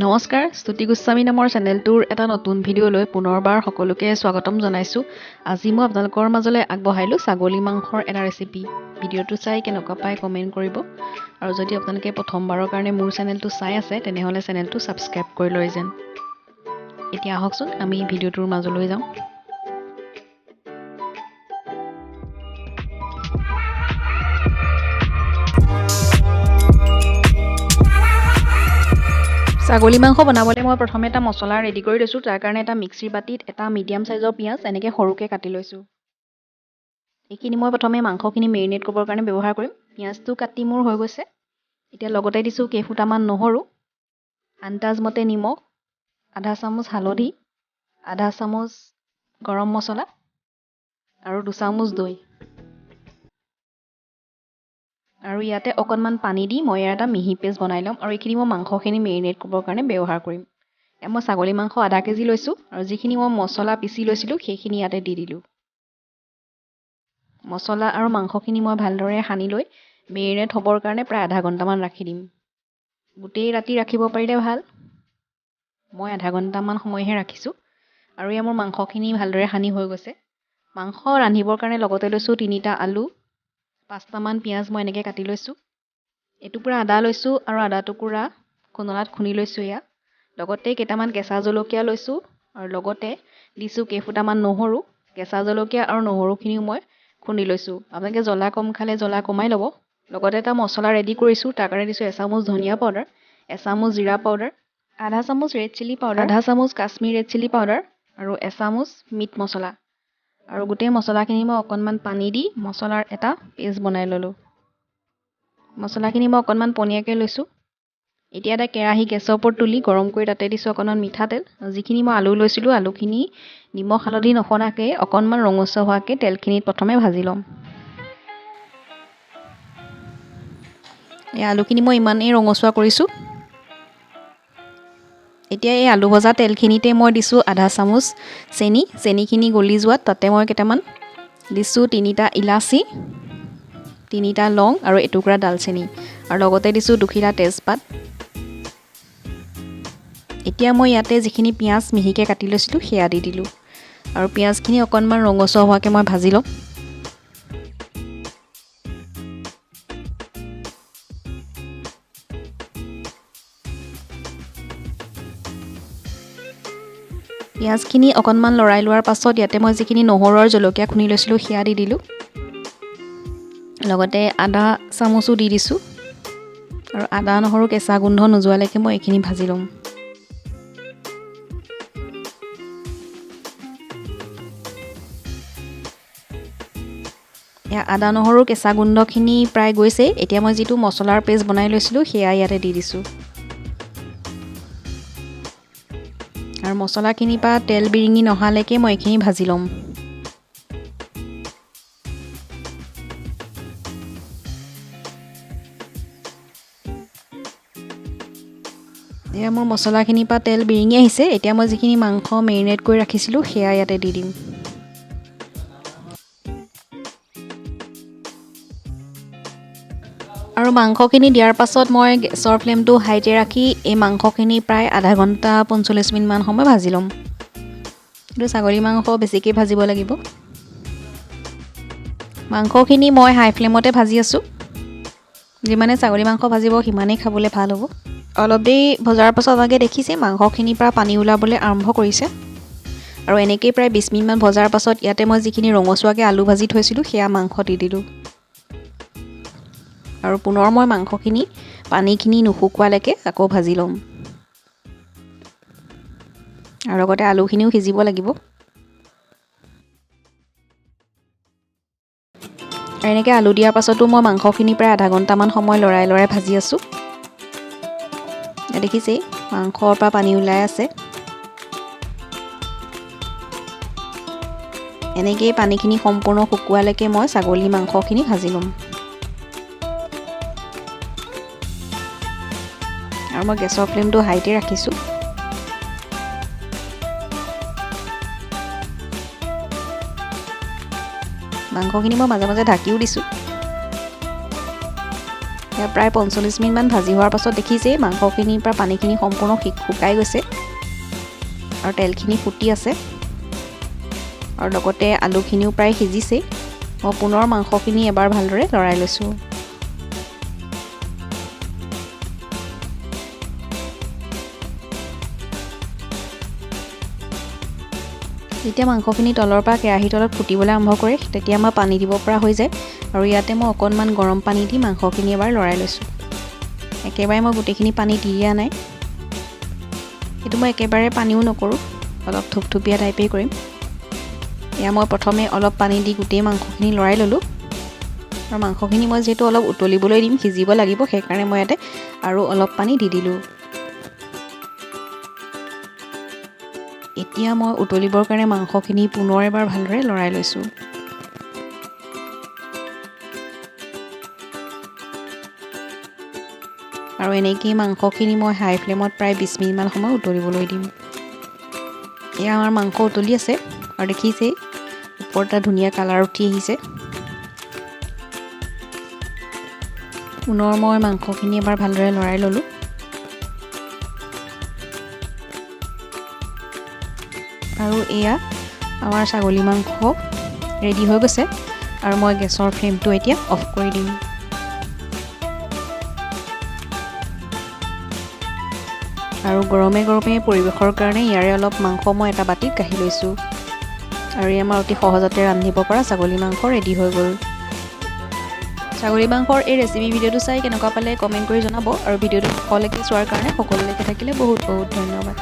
নমস্কাৰ স্তুতি গোস্বামী নামৰ চেনেলটোৰ এটা নতুন ভিডিঅ'লৈ পুনৰবাৰ সকলোকে স্বাগতম জনাইছোঁ। আজি মই আপোনালোকৰ মাজলৈ আগবঢ়াইলোঁ ছাগলী মাংসৰ এটা ৰেচিপি। ভিডিঅ'টো চাই কেনেকুৱা পায় কমেণ্ট কৰিব আৰু যদি আপোনালোকে প্ৰথমবাৰৰ কাৰণে মোৰ চেনেলটো চাই আছে তেনেহ'লে চেনেলটো ছাবস্ক্ৰাইব কৰি লৈ যেন। এতিয়া আহকচোন আমি ভিডিঅ'টোৰ মাজলৈ যাওঁ। ছাগলী মাংস বনাবলৈ মই প্ৰথমে এটা মছলা ৰেডি কৰি লৈছোঁ। তাৰ কাৰণে এটা মিক্সিৰ বাতিত এটা মিডিয়াম চাইজৰ পিঁয়াজ এনেকৈ সৰুকৈ কাটি লৈছোঁ। এইখিনি মই প্ৰথমে মাংসখিনি মেৰিনেট কৰিবৰ কাৰণে ব্যৱহাৰ কৰিম। পিঁয়াজটো কাটি মোৰ হৈ গৈছে। এতিয়া লগতে দিছোঁ কেইফুটামান নহৰু, আন্দাজমতে নিমখ, আধা চামুচ হালধি, আধা চামুচ গৰম মছলা আৰু 2 চামুচ দৈ। আৰু ইয়াতে অকণমান পানী দি মই ইয়াৰ এটা মিহি পেষ্ট বনাই ল'ম আৰু এইখিনি মই মাংসখিনি মেৰিনেট কৰিবৰ কাৰণে ব্যৱহাৰ কৰিম। মই ছাগলী মাংস আধা কেজি লৈছোঁ আৰু যিখিনি মই মছলা পিচি লৈছিলোঁ সেইখিনি ইয়াতে দি দিলোঁ। মছলা আৰু মাংসখিনি মই ভালদৰে সানি লৈ মেৰিনেট হ'বৰ কাৰণে প্ৰায় আধা ঘণ্টামান ৰাখি দিম। গোটেই ৰাতি ৰাখিব পাৰিলে ভাল। মই আধা ঘণ্টামান সময়হে ৰাখিছোঁ আৰু এয়া মোৰ মাংসখিনি ভালদৰে সানি হৈ গৈছে। মাংস ৰান্ধিবৰ কাৰণে লগতে লৈছোঁ 3টা আলু, 5টামান পিঁয়াজ মই এনেকৈ কাটি লৈছোঁ। এটুকুৰা আদা লৈছোঁ আৰু আদা টুকুৰা খুন্দনাত খুন্দি লৈছোঁ এয়া। লগতে কেইটামান কেঁচা জলকীয়া লৈছোঁ আৰু লগতে দিছোঁ কেইফুটামান নহৰু। কেঁচা জলকীয়া আৰু নহৰুখিনিও মই খুন্দি লৈছোঁ। আপোনালোকে জ্বলা কম খালে জ্বলা কমাই ল'ব। লগতে এটা মছলা ৰেডি কৰিছোঁ। তাৰ কাৰণে দিছোঁ 1 চামুচ ধনিয়া পাউডাৰ, 1 চামুচ জিৰা পাউডাৰ, আধা চামুচ ৰেড চিলি পাউডাৰ, আধা চামুচ কাশ্মীৰ ৰেড চিলি পাউডাৰ আৰু 1 চামুচ মিট মছলা। আৰু গোটেই মছলাখিনি মই অকণমান পানী দি মছলাৰ এটা পেষ্ট বনাই ল'লোঁ। মছলাখিনি মই অকণমান পনীয়াকৈ লৈছোঁ। এতিয়া এটা কেৰাহী গেছৰ ওপৰত তুলি গৰম কৰি তাতে দিছোঁ অকণমান মিঠাতেল। যিখিনি মই আলু লৈছিলোঁ আলুখিনি নিমখ হালধি নসনাকৈ অকণমান ৰঙচুৱা হোৱাকৈ তেলখিনিত প্ৰথমে ভাজি ল'ম। এই আলুখিনি মই ইমানেই ৰঙচুৱা কৰিছোঁ। এতিয়া এই আলু ভজা তেলখিনিতে মই দিছোঁ আধা চামুচ চেনি। চেনিখিনি গলি যোৱাত তাতে মই কেইটামান দিছোঁ 3টা ইলাচি, 3টা লং আৰু এটুকুৰা ডালচেনি আৰু লগতে দিছোঁ 2খিলা তেজপাত। এতিয়া মই ইয়াতে যিখিনি পিঁয়াজ মিহিকৈ কাটি লৈছিলোঁ সেয়া দি দিলোঁ আৰু পিঁয়াজখিনি অকণমান ৰঙচুৱা হোৱাকৈ মই ভাজি ল'ম। পিঁয়াজখিনি অকণমান লৰাই লোৱাৰ পাছত ইয়াতে মই যিখিনি নহৰু আৰু জলকীয়া খুন্দি লৈছিলোঁ সেয়া দি দিলোঁ। লগতে আদা চামুচো দি দিছোঁ আৰু আদা নহৰু কেঁচা গোন্ধ নোযোৱালৈকে মই এইখিনি ভাজি ল'ম। আদা নহৰু কেঁচা গোন্ধখিনি প্ৰায় গৈছে। এতিয়া মই যিটো মছলাৰ পেষ্ট বনাই লৈছিলোঁ সেয়া ইয়াতে দি দিছোঁ আৰু মছলাখিনিৰ পৰা তেল বিৰিঙি নহালৈকে মই এইখিনি ভাজি ল'ম। এয়া মোৰ মছলাখিনিৰ পৰা তেল বিৰিঙি আহিছে। এতিয়া মই যিখিনি মাংস মেৰিনেট কৰি ৰাখিছিলোঁ সেয়া ইয়াতে দি দিম। আৰু মাংসখিনি দিয়াৰ পাছত মই গেছৰ ফ্লেমটো হাইতে ৰাখি এই মাংসখিনি প্ৰায় আধা ঘণ্টা 45 মিনিটমান সময় ভাজি ল'ম। কিন্তু ছাগলী মাংস বেছিকৈ ভাজিব লাগিব। মাংসখিনি মই হাই ফ্লেমতে ভাজি আছোঁ। যিমানে ছাগলী মাংস ভাজিব সিমানেই খাবলৈ ভাল হ'ব। অলপ দেৰি ভজাৰ পাছত আপোনালোকে দেখিছে মাংসখিনিৰ পৰা পানী ওলাবলৈ আৰম্ভ কৰিছে আৰু এনেকেই প্ৰায় 20 মিনিটমান ভজাৰ পাছত ইয়াতে মই যিখিনি ৰঙচুৱাকৈ আলু ভাজি থৈছিলোঁ সেয়া মাংস দি দিলোঁ আৰু পুনৰ মই মাংসখিনি পানীখিনি নুশুকোৱালৈকে আকৌ ভাজি ল'ম আৰু লগতে আলুখিনিও সিজিব লাগিব। আৰু এনেকৈ আলু দিয়াৰ পাছতো মই মাংসখিনি প্ৰায় আধা ঘণ্টামান সময় লৰাই লৰাই ভাজি আছোঁ। দেখিছেই মাংসৰ পৰা পানী ওলাই আছে। এনেকৈয়ে পানীখিনি সম্পূৰ্ণ শুকোৱালৈকে মই ছাগলী মাংসখিনি ভাজি ল'ম আৰু মই গেছৰ ফ্লেমটো হাইতে ৰাখিছোঁ। মাংসখিনি মই মাজে মাজে ঢাকিও দিছোঁ। এয়া প্ৰায় 45 মিনিটমান ভাজি হোৱাৰ পাছত দেখিছেই মাংসখিনিৰ পৰা পানীখিনি সম্পূৰ্ণ শুকাই গৈছে আৰু তেলখিনি ফুটি আছে আৰু লগতে আলুখিনিও প্ৰায় সিজিছেই। মই পুনৰ মাংসখিনি এবাৰ ভালদৰে লৰাই লৈছোঁ। যেতিয়া মাংসখিনি তলৰ পৰা কেৰাহীৰ তলত ফুটিবলৈ আৰম্ভ কৰে তেতিয়া মই পানী দিব পৰা হৈ যায় আৰু ইয়াতে মই অকণমান গৰম পানী দি মাংসখিনি এবাৰ লৰাই লৈছোঁ। একেবাৰে মই গোটেইখিনি পানী দি দিয়া নাই, সেইটো মই একেবাৰে পানীও নকৰোঁ, অলপ থুপথুপীয়া টাইপেই কৰিম। এয়া মই প্ৰথমে অলপ পানী দি গোটেই মাংসখিনি লৰাই ল'লোঁ আৰু মাংসখিনি মই যিহেতু অলপ উতলিবলৈ দিম, সিজিব লাগিব, সেইকাৰণে মই ইয়াতে আৰু অলপ পানী দি দিলোঁ। এতিয়া মই উতলিবৰ কাৰণে মাংসখিনি পুনৰ এবাৰ ভালদৰে লৰাই লৈছোঁ। আৰু এনেকেই মাংসখিনি মই হাই ফ্লেমত প্ৰায় 20 মিনিটমান সময় উতলিবলৈ দিম। এয়া আমাৰ মাংস উতলি আছে আৰু দেখিছেই ওপৰত এটা ধুনীয়া কালাৰ উঠি আহিছে। পুনৰ মই মাংসখিনি এবাৰ ভালদৰে লৰাই ল'লোঁ। আৰু এয়া আমাৰ ছাগলী মাংস ৰেডি হৈ গৈছে আৰু মই গেছৰ ফ্লেমটো এতিয়া অফ কৰি দিম। আৰু গৰমে গৰমে পৰিৱেশৰ কাৰণে ইয়াৰে অলপ মাংস মই এটা বাটিত কাঢ়ি লৈছোঁ আৰু এই আমাৰ অতি সহজতে ৰান্ধিব পৰা ছাগলী মাংস ৰেডি হৈ গ'ল। ছাগলী মাংসৰ এই ৰেচিপি ভিডিঅ'টো চাই কেনেকুৱা পালে কমেণ্ট কৰি জনাব আৰু ভিডিঅ'টো শেষলৈকে চোৱাৰ কাৰণে সকলোলৈকে থাকিলে বহুত বহুত ধন্যবাদ।